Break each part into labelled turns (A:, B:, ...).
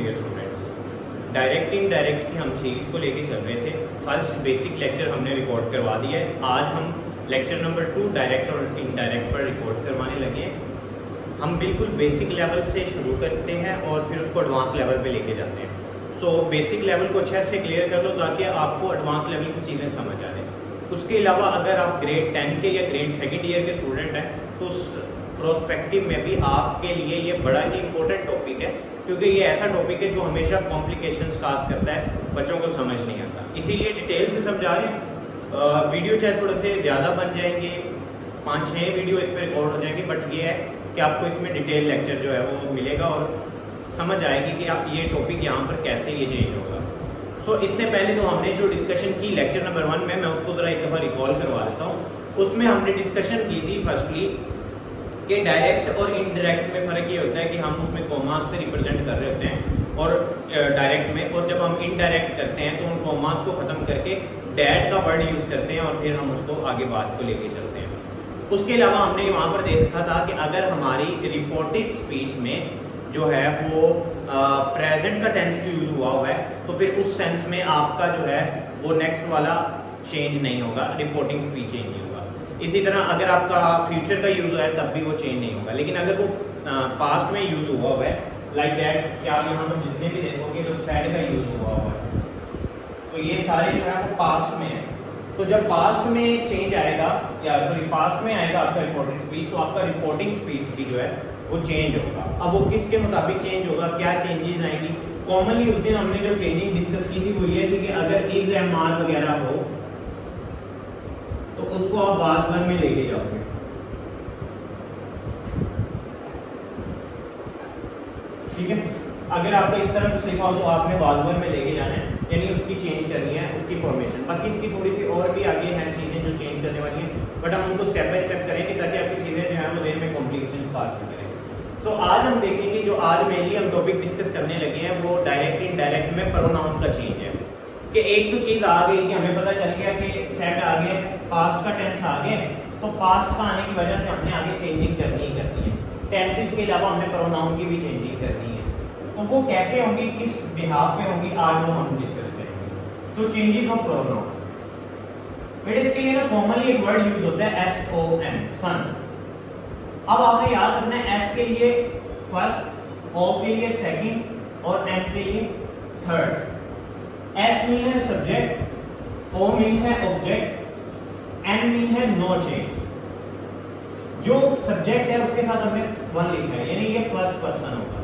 A: Dear students, direct indirect की हम series को लेके चल रहे थे। फर्स्ट बेसिक लेक्चर हमने रिकॉर्ड करवा दिया है। आज हम लेक्चर नंबर 2 डायरेक्ट और इनडायरेक्ट पर रिकॉर्ड करवाने लगे हैं। हम बिल्कुल बेसिक लेवल से शुरू करते हैं और फिर उसको एडवांस लेवल पे लेके जाते हैं। सो बेसिक लेवल को अच्छे से क्लियर कर लो ताकि आपको एडवांस लेवल की चीज़ें समझ आ जाए। उसके अलावा अगर आप ग्रेड 10 के या ग्रेड 2nd ईयर के स्टूडेंट हैं तो उस प्रोस्पेक्टिव में भी आपके लिए ये बड़ा ही इंपॉर्टेंट टॉपिक है, क्योंकि ये ऐसा टॉपिक है जो हमेशा कॉम्प्लिकेशंस काज करता है, बच्चों को समझ नहीं आता। इसीलिए डिटेल से समझा रहे हैं। वीडियो चाहे थोड़े से ज़्यादा बन जाएंगे, 5-6 वीडियो इस पर रिकॉर्ड हो जाएंगे, बट ये है कि आपको इसमें डिटेल लेक्चर जो है वो मिलेगा और समझ आएगी कि आप ये टॉपिक यहाँ पर कैसे ये चेंज होगा। सो इससे पहले तो हमने जो डिस्कशन की लेक्चर नंबर 1 में, मैं उसको ज़रा एक दफ़ा रिकॉल करवा देता हूँ। उसमें हमने डिस्कशन की थी फर्स्टली कि डायरेक्ट और इनडायरेक्ट में फ़र्क ये होता है कि हम उसमें कॉमास से रिप्रेजेंट कर रहे होते हैं और डायरेक्ट में, और जब हम इनडायरेक्ट करते हैं तो उन कॉमास को ख़त्म करके डैट का वर्ड यूज़ करते हैं और फिर हम उसको आगे बात को लेके चलते हैं। उसके अलावा हमने वहाँ पर देखा था कि अगर हमारी रिपोर्टेड स्पीच में जो है वो प्रेजेंट का टेंस यूज हुआ है तो फिर उस सेंस में आपका जो है वो नेक्स्ट वाला चेंज नहीं होगा, रिपोर्टिंग स्पीच चेंज नहीं होगा। इसी तरह अगर आपका फ्यूचर का यूज है तब भी वो चेंज नहीं होगा। लेकिन अगर वो पास्ट में यूज हुआ है लाइक दैट, क्या आप यहाँ पर जितने भी देखोगे तो सैड का यूज हुआ है, तो ये सारे जो है वो पास्ट में है। तो जब पास्ट में चेंज आएगा या सॉरी पास्ट में आएगा आपका रिपोर्टिंग स्पीच, तो आपका रिपोर्टिंग स्पीच भी जो है वो चेंज होगा। अब वो किसके मुताबिक चेंज होगा, क्या चेंजेस आएंगी? कॉमनली उस दिन हमने जो चेंजिंग डिस्कस की थी वो ये थी कि अगर इज एम आर वगैरह हो तो उसको आप बाद भर में लेके जाओगे। ठीक है, अगर आपका इस तरह कुछ लिखा हो तो आपने बाद भर में लेके जाना है, यानी उसकी चेंज करनी है उसकी फॉर्मेशन। बाकी इसकी थोड़ी सी और भी आगे हैं चीजें जो चेंज करने वाली हैं, बट हम उनको स्टेप बाय स्टेप करेंगे ताकि आपकी चीजें जो है वो देर में कॉम्प्लिकेशंस पास ना करें। सो आज हम देखेंगे, जो आज मेनली हम टॉपिक डिस्कस करने लगे हैं वो डायरेक्ट इनडायरेक्ट में प्रोनाउन का चेंज है। कि एक तो चीज आ गई कि हमें पता चल गया कि सेट आ गया, पास्ट का टेंस आ गया, तो पास्ट का आने की वजह से हमने आगे चेंजिंग करनी ही करनी है। टेंसेस के अलावा हमने प्रोनाउन की भी चेंजिंग करनी है, तो वो कैसे होंगी, किस बिहाफ पे होंगी, आज वो हम डिस्कस करेंगे। तो चेंजिंग ऑफ प्रोनाउन, बेटा इसके लिए ना कॉमनली एक वर्ड यूज होता है SON, सन। अब आपने याद रखना है S के लिए फर्स्ट, O के लिए सेकंड और N के लिए थर्ड। S मीन है सब्जेक्ट, O मीन है ऑब्जेक्ट, N मीन है नो चेंज। जो सब्जेक्ट है उसके साथ हमने 1 लिखा है, यानी ये फर्स्ट पर्सन होगा।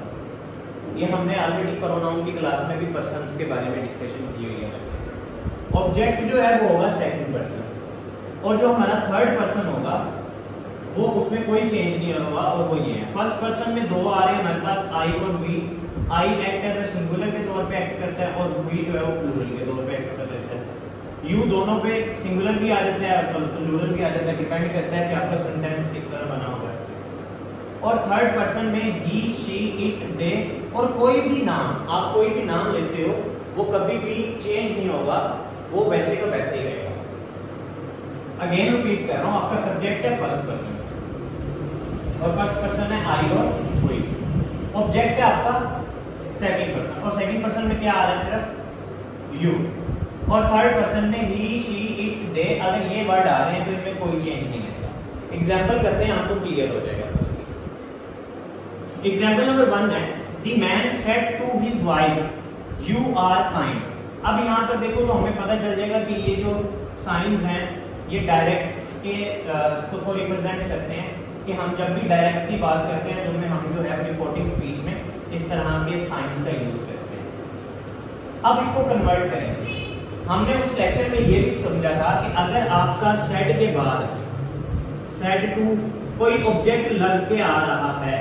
A: ये हमने ऑलरेडी प्रोनाउन की क्लास में भी पर्सन्स के बारे में डिस्कशन की हुई है। ऑब्जेक्ट जो है वो होगा सेकंड पर्सन, और जो हमारा थर्ड पर्सन होगा वो उसमें कोई चेंज नहीं होगा, और वो ये है। फर्स्ट पर्सन में 2 आ रहे हैं हमारे पास, आई और we. I act as a singular के तौर पे एक्ट करता है और वी जो है वो प्लूरल के तौर पे एक्ट कर देता है। यू दोनों पे सिंगुलर भी आ जाता है और प्लूरल भी आ जाता है, डिपेंड करता है कि आपका सेंटेंस किस तरह बना हुआ है। और थर्ड पर्सन में ही, शी, इट, दे, और कोई भी नाम, आप कोई भी नाम लेते हो वो कभी भी चेंज नहीं होगा, वो वैसे का वैसे ही रहेगा। अगेन रिपीट कर रहा हूँ, आपका सब्जेक्ट है फर्स्ट पर्सन और फर्स्ट पर्सन है आई और वी। ऑब्जेक्ट है आपका सेकंड पर्सन, और सेकंड पर्सन में क्या आ रहा है, सिर्फ यू। और थर्ड पर्सन में ही, शी, इट, दे, अगर ये वर्ड आ रहे हैं तो इनमें कोई चेंज नहीं है। एग्जाम्पल करते हैं, आपको क्लियर हो जाएगा। एग्जाम्पल नंबर 1 है, the man said to his wife you are kind. अब यहाँ पर देखो तो हमें पता चल जाएगा कि ये जो साइंस हैं ये डायरेक्ट के को रिप्रेजेंट करते हैं, कि हम जब भी डायरेक्ट की बात करते हैं तो उनमें हम जो है रिपोर्टिंग स्पीच में इस तरह के साइंस का यूज करते हैं। अब इसको कन्वर्ट करेंगे। हमने उस लेक्चर में ये भी समझा था कि अगर आपका सेड के बाद सेड टू कोई ऑब्जेक्ट लग के आ रहा है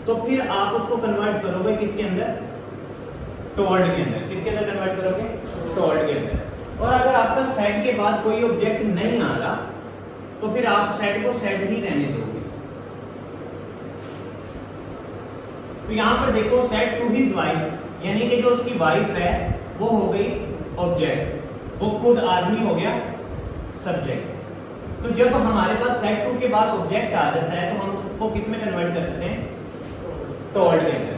A: तो फिर आप उसको कन्वर्ट करोगे किसके अंदर, टोल्ड के अंदर। किसके अंदर कन्वर्ट करोगे, टोल्ड के अंदर। और अगर आपका सेड के बाद कोई ऑब्जेक्ट नहीं आ रहा तो फिर आप सेड को सेड ही रहने दोगे। तो यहां पर देखो, सेड टू हिज वाइफ, यानी कि जो उसकी वाइफ है वो हो गई ऑब्जेक्ट, वो खुद आदमी हो गया सब्जेक्ट। तो जब हमारे पास सेड टू के बाद ऑब्जेक्ट आ जाता है तो हम उसको किस में कन्वर्ट करते हैं, टोल्ड के अंदर।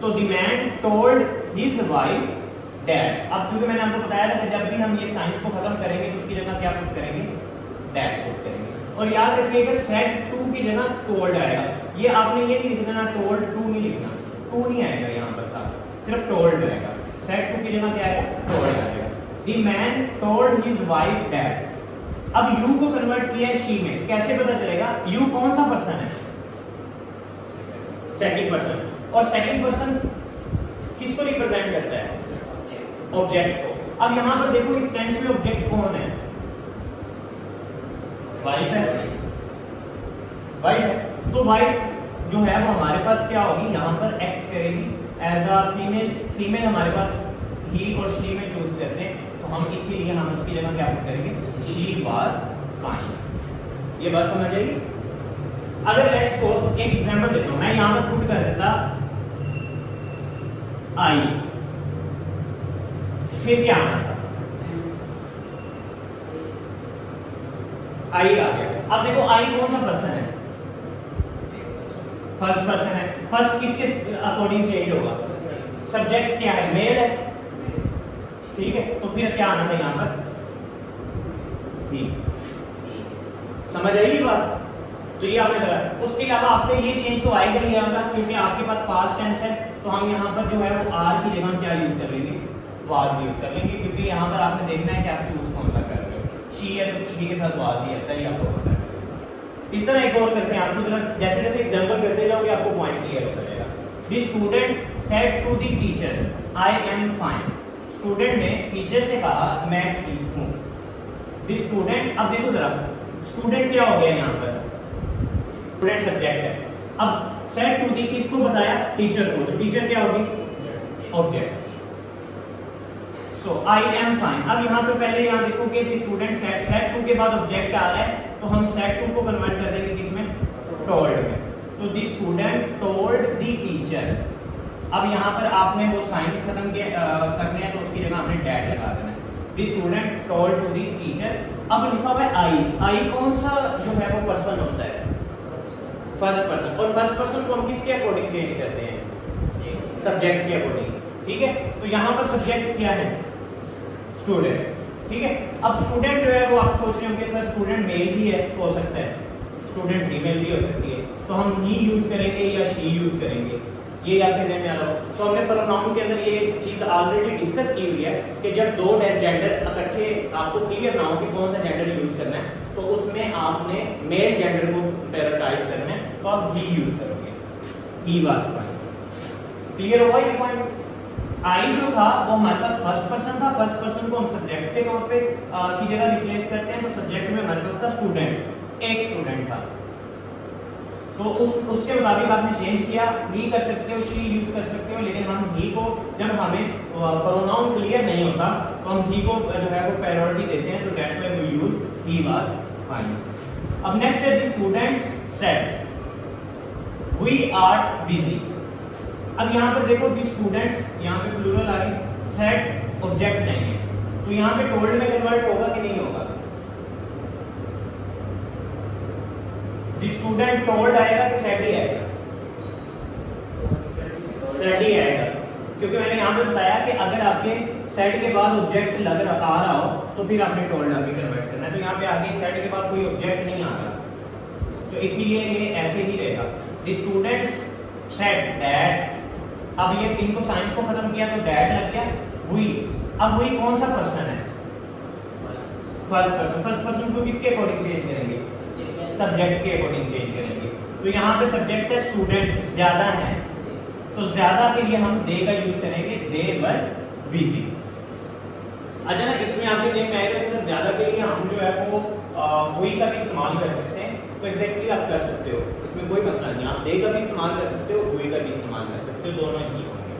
A: तो the man told his wife dad. अब क्योंकि मैंने आपको बताया था कि जब भी हम ये साइंस को खत्म करेंगे तो उसकी जगह क्या पुट करेंगे, डैड पुट करेंगे। और याद रखिएगा सेड टू की जगह टोल्ड आएगा। ये आपने ये नहीं लिखना टोल्ड टू नहीं लिखना, टू नहीं आएगा यहाँ पर साथ, सिर्फ टोल्ड आएगा। सेड टू की जगह क्या आएगा, टोल्ड आएगा। The man told his wife dad. अब यू को कन्वर्ट किया है शी में, कैसे पता चलेगा यू कौन सा पर्सन है, सेकंड पर्सन। और सेकंड पर्सन किसको रिप्रेजेंट करता है, ऑब्जेक्ट को। अब यहां पर देखो इस टेंस में ऑब्जेक्ट कौन है, वाइफ है, वाइफ है। तो वाइफ जो है वो हमारे पास क्या होगी, यहां पर एक्ट करेगी एज अ फीमेल। फीमेल हमारे पास ही और शी में चूज करते हैं, तो हम इसीलिए हम उसकी जगह क्या पुट करेंगे, शी वाज काइंड। ये बात समझ आएगी। अगर लेट्स सपोज एक एग्जांपल देता हूं, मैं यहां पर पुट कर देता आई, फिर क्या आना था, आई आ गया। अब देखो आई कौन सा पर्सन है, फर्स्ट पर्सन है। फर्स्ट किसके अकॉर्डिंग चेंज होगा, सब्जेक्ट क्या है, मेल है, ठीक है। तो फिर क्या आना था यहां पर, ही। समझ आई ये बात। तो ये आपने करा। उसके अलावा आपको ये चेंज तो आएगा ही आएगा, क्योंकि आपके पास पास्ट टेंस है, तो हम यहाँ पर जो है वो आर की जगह क्या यूज कर लेंगे, वाज यूज कर लेंगे, क्योंकि यहाँ पर आपने देखना है कि आप चूज कौन सा कर रहे हो। शी है तो शी के साथ वाज ही आता है, आपको पता है। इस तरह एक और करते हैं, आपको जरा जैसे जैसे एग्जांपल करते जाओगे आपको पॉइंट क्लियर होता जाएगा। The student said to the teacher I am fine. Student ने टीचर से कहा मैं ठीक हूँ। द स्टूडेंट, अब देखो जरा स्टूडेंट क्या हो गया यहाँ पर, स्टूडेंट सब्जेक्ट है। अब सेड टू दी किसको बताया, टीचर को, तो टीचर क्या होगी, object. So I am fine. अब यहाँ पे पहले यहाँ देखो कि स्टूडेंट सेड टू के बाद ऑब्जेक्ट आ रहा है, तो हम सेड टू को कन्वर्ट कर देंगे किसमें, टोल्ड में। तो the student told the teacher. अब यहाँ पर आपने वो साइन खत्म करने हैं, तो उसकी जगह हमने डैट लगा देना है। The student told to the teacher. अब लिखा हुआ है आई। आई कौन सा जो है वो पर्सन होता है, फर्स्ट पर्सन। और फर्स्ट पर्सन को हम किसके अकॉर्डिंग चेंज करते हैं, सब्जेक्ट के अकॉर्डिंग, ठीक है। तो यहाँ पर सब्जेक्ट क्या है, स्टूडेंट, ठीक है। अब स्टूडेंट जो है वो आप सोच रहे होंगे सर स्टूडेंट मेल भी है, हो सकता है, स्टूडेंट फीमेल भी हो सकती है, तो हम ही यूज करेंगे या शी यूज करेंगे, ये आपके ध्यान में आ रहा हो। तो हमने प्रोनाउन के अंदर ये चीज ऑलरेडी डिस्कस की हुई है कि जब दो जेंडर इकट्ठे आपको क्लियर ना हो कि कौन सा जेंडर यूज करना है, तो उसमें आपने मेल जेंडर को प्रायोरिटाइज करना है, तो आप ही यूज करोगे, ही वाज फाइन। क्लियर होगा ये पॉइंट। आई जो था वो हमारे पास फर्स्ट पर्सन था, फर्स्ट पर्सन को हम सब्जेक्ट के तौर पे की जगह रिप्लेस करते हैं, तो सब्जेक्ट में हमारे पास था स्टूडेंट, एक स्टूडेंट था, तो उसके मुताबिक आपने चेंज किया, ही कर सकते हो, शी यूज कर सकते हो, लेकिन हम ही को जब हमें प्रोनाउन क्लियर नहीं होता तो हम ही को जो है वो प्रायोरिटी देते हैं, तो that's why we use he was fine. अब नेक्स्ट है the students said we are busy. अब यहाँ पर देखो द स्टूडेंट्स, यहाँ पे प्लूरल आ गई, सेड ऑब्जेक्ट नहीं है, तो यहाँ पे टोल्ड में कन्वर्ट होगा कि नहीं होगा, द स्टूडेंट टोल्ड आएगा कि सेड ही आएगा, सेड ही आएगा, क्योंकि मैंने यहाँ पे बताया कि अगर आपके सेड के बाद ऑब्जेक्ट लग रहा आ रहा हो तो फिर आपने टोल्ड आगे कन्वर्ट करना है, तो यहाँ पे आगे सेड के बाद कोई ऑब्जेक्ट नहीं आ रहा, तो इसीलिए ये ऐसे ही रहेगा। The students said that. अब ये इनको साइंस को खत्म किया तो दैट लग गया, वी। अब वी कौन सा पर्सन है, फर्स्ट पर्सन। फर्स्ट पर्सन को किसके अकॉर्डिंग चेंज करेंगे, सब्जेक्ट के अकॉर्डिंग चेंज करेंगे, तो यहाँ पे सब्जेक्ट है स्टूडेंट्स, ज्यादा है, तो ज्यादा के लिए हम दे का यूज करेंगे, दे वर बिजी। अच्छा ना, इसमें आपके जेब में आएगा कि सर ज्यादा के लिए हम जो है वो वी का भी इस्तेमाल कर सकते हैं, तो एग्जैक्टली आप कर सकते हो, इसमें कोई मसला नहीं, आप दे का भी इस्तेमाल कर सकते हो, वी का भी इस्तेमाल कर सकते हो, दोनों ही होंगे।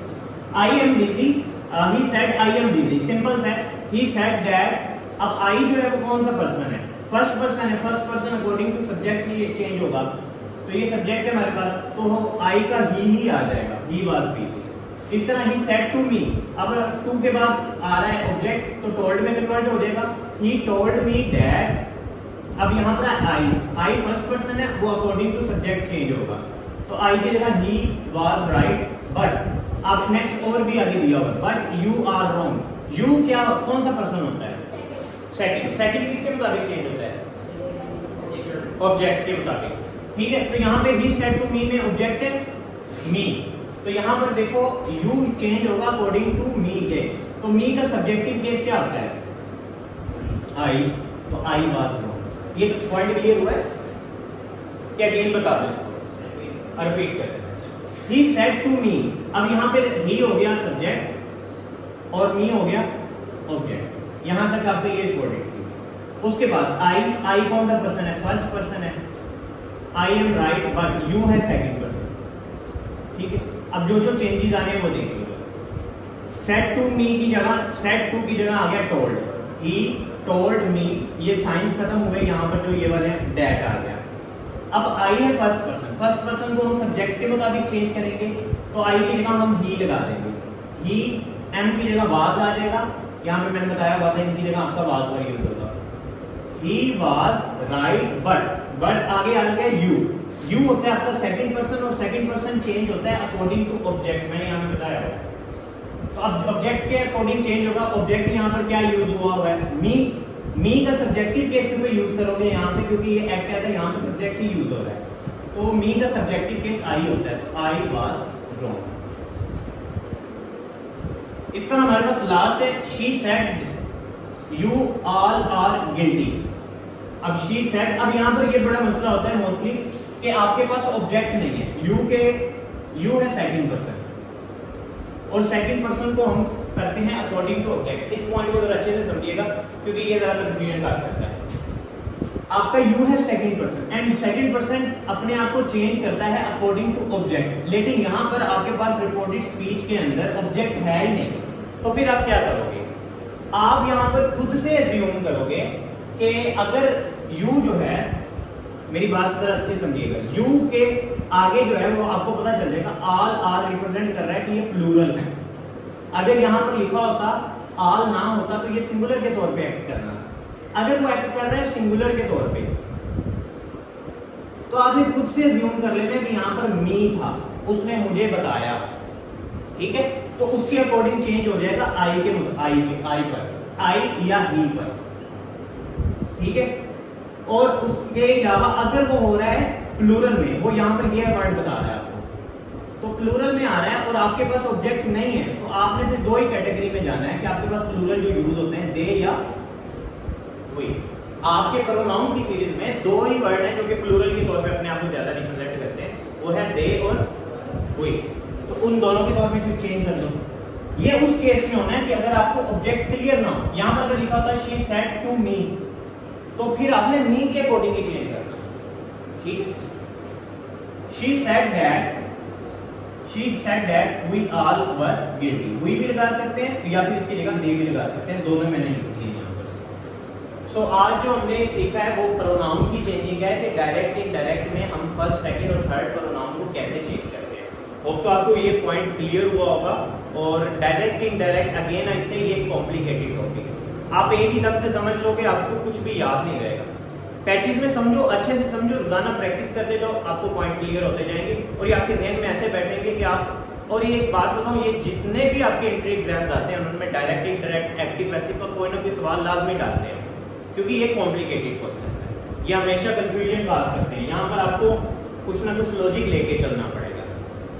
A: I am busy, he said I am busy, simple है, ही सेड दैट। अब आई जो है वो कौन सा पर्सन है, फर्स्ट पर्सन है, first person according to subject ही चेंज होगा, तो ये सब्जेक्ट है हमारे पास, तो आई का ही आ जाएगा, ही वाज बिजी। इस तरह ही सेड टू मी, अब टू के बाद आ रहा है ऑब्जेक्ट, तो टोल्ड में कन्वर्ट हो जाएगा, ही टोल्ड मी दैट। अब यहाँ पर आई फर्स्ट पर्सन है, वो अकॉर्डिंग टू सब्जेक्ट चेंज होगा, तो आई की जगह ही वाज राइट बट अब नेक्स्ट और भी आगे दिया हुआ, but you are wrong. You क्या, कौन सा पर्सन होता है? सेकंड। सेकंड किसके मुताबिक चेंज होता है? ऑब्जेक्ट के मुताबिक। ठीक है, तो यहाँ पे ही सेड टू मी में ऑब्जेक्ट है मी, तो यहाँ पर देखो यू चेंज होगा अकॉर्डिंग टू मी के, तो मी का सब्जेक्टिव केस क्या होता है? आई, तो आई वाज रॉन्ग। ये पॉइंट क्लियर हुआ है क्या? अगेन बता दो इसको, रिपीट कर। ही सेड टू मी, अब यहाँ पे ही हो गया सब्जेक्ट और मी हो गया ऑब्जेक्ट, यहां तक आपको ये रिकॉर्डेड थी। उसके बाद आई कौन सा पर्सन है? फर्स्ट पर्सन है, I am right, but you है सेकंड पर्सन। ठीक है, अब जो जो चेंजेस आने हैं वो देख लीजिए। सेड टू मी की जगह, सेड टू की जगह आ गया टोल्ड, ही टोल्ड मी, ये साइंस खत्म हो गए, यहाँ पर जो ये वाले डैट आ गया। अब आई है फर्स्ट पर्सन, फर्स्ट पर्सन को हम सब्जेक्ट के मुताबिक चेंज करेंगे, तो आई की जगह हम ही लगा देंगे, ही, एम की जगह वाज आ जाएगा, यहाँ पे मैंने बताया हुआ था इनकी जगह आपका वाज का यूज होगा। ही वाज राइट, बट आगे आ गया यू, यू होता है आपका सेकंड पर्सन, और सेकंड पर्सन चेंज होता है अकॉर्डिंग टू ऑब्जेक्ट, मैंने यहाँ पे बताया है। तो अब ऑब्जेक्ट के अकॉर्डिंग चेंज होगा, ऑब्जेक्ट यहाँ पर क्या यूज हुआ हुआ है? मी का सब्जेक्टिव केस में कोई यूज करोगे यहाँ पे, क्योंकि ये एक्ट आता है यहाँ पे सब्जेक्ट ही यूज हो रहा है, तो मी का सब्जेक्टिव केस आई होता है, तो आई वाज रॉन्ग। इस तरह हमारे पास लास्ट है she said you all are guilty. अब शी सेड, अब यहाँ पर ये बड़ा मसला होता है मोस्टली कि आपके पास ऑब्जेक्ट नहीं है, यू है सेकंड पर्सन, और सेकंड पर्सन को हम करते हैं अकॉर्डिंग टू ऑब्जेक्ट। इस पॉइंट को जरा अच्छे से समझिएगा क्योंकि ये जरा कंफ्यूजन का सकता है। आपका यू है second person, and second person अपने आप को चेंज करता है अकॉर्डिंग टू ऑब्जेक्ट, लेकिन यहाँ पर आपके पास रिपोर्टेड स्पीच के अंदर ऑब्जेक्ट है ही नहीं, तो फिर आप क्या करोगे? आप यहाँ पर खुद से एज्यूम करोगे कि अगर यू जो है, मेरी बात जरा अच्छे समझिएगा, यू के आगे जो है वो आपको पता चल जाएगा ऑल आर रिप्रेजेंट कर रहा है कि ये प्लूरल है। अगर यहाँ पर लिखा होता ऑल ना होता तो ये सिंगुलर के तौर पे एक्ट करना, अगर वो एक्ट कर रहा है सिंगुलर के तौर पे, तो आपने खुद से एज्यूम कर लेना कि यहाँ पर मी था, उसने मुझे बताया, ठीक है, तो उसके अकॉर्डिंग चेंज हो जाएगा आई पर, आई या ही पर, ठीक है। और उसके अलावा अगर वो हो रहा है प्लूरल में, वो यहाँ पर ये वर्ड बता रहा है आपको, तो प्लूरल में आ रहा है और आपके पास ऑब्जेक्ट नहीं है, तो आपने फिर दो ही कैटेगरी में जाना है कि आपके पास प्लूरल जो यूज होते हैं दे या वी। आपके प्रोनाउन की सीरीज में दो ही वर्ड हैं जो कि प्लूरल के तौर पे अपने आप को ज्यादा रिप्रेजेंट करते हैं, वो है दे और वी, तो उन दोनों के तौर पे चेंज कर दो। ये उस केस में होना है कि अगर आपको ऑब्जेक्ट क्लियर ना हो, यहाँ पर अगर लिखा होता शी सेड टू मी, तो फिर आपने मी के अकॉर्डिंग ही चेंज करना, ठीक है। She said that we all were guilty, we भी लगा सकते हैं या फिर इसकी जगह दे भी लगा सकते हैं, दोनों मैंने लिख दिए यहाँ पर। सो आज जो हमने सीखा है वो प्रोनाउन की चेंजिंग है कि डायरेक्ट इनडायरेक्ट में हम फर्स्ट, सेकंड और थर्ड प्रोनाउन को कैसे चेंज करते हैं। होप तो आपको ये पॉइंट क्लियर हुआ होगा। और डायरेक्ट इनडायरेक्ट अगेन ऐसे ये कॉम्प्लिकेटेड टॉपिक है, आप एक ही दम से समझ लोगे आपको कुछ भी याद नहीं रहेगा। पैचेज में समझो, अच्छे से समझो, रोजाना प्रैक्टिस करते जाओ, आपको पॉइंट क्लियर होते जाएंगे और ये आपके जहन में ऐसे बैठेंगे कि आप। और ये एक बात बताऊं, ये जितने भी आपके एंट्री एग्जाम आते हैं उनमें डायरेक्ट इनडायरेक्ट एक्टिव पैसिव का कोई ना कोई सवाल लाजमी डालते हैं, क्योंकि ये कॉम्प्लिकेटेड क्वेश्चन है, ये हमेशा कंफ्यूजन काज करते हैं। यहाँ पर आपको कुछ ना कुछ लॉजिक लेके चलना पड़ेगा,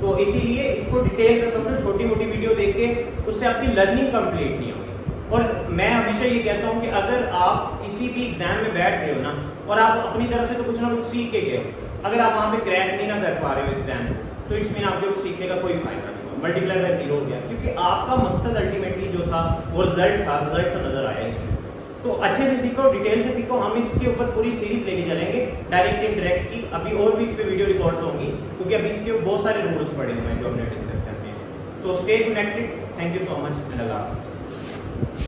A: तो इसीलिए इसको डिटेल से समझो। छोटी मोटी वीडियो देख के उससे आपकी लर्निंग कंप्लीट नहीं होगी। और मैं हमेशा ये कहता हूँ कि अगर आप किसी भी एग्जाम में बैठ रहे हो ना, और आप अपनी तरफ से तो कुछ ना कुछ सीख के गए हो, अगर आप वहाँ पे क्रैक नहीं ना कर पा रहे हो एग्जाम, तो इट्स मीन आपके कुछ सीखने का कोई फायदा नहीं हुआ, मल्टीप्लाई बाय 0 हो गया, क्योंकि आपका मकसद अल्टीमेटली जो था वो रिजल्ट था, रिजल्ट तो नजर आया नहीं। तो अच्छे से सीखो, डिटेल से सीखो। हम इसके ऊपर पूरी सीरीज लेके चलेंगे डायरेक्ट इनडायरेक्ट की, अभी और भी इस पे वीडियो रिकॉर्ड्स होंगी, क्योंकि अभी इसके बहुत सारे रूल्स पड़े हुए हैं जो हमने डिस्कस करने हैं। So stay connected, thank you so much and अल्लाह हाफिज़।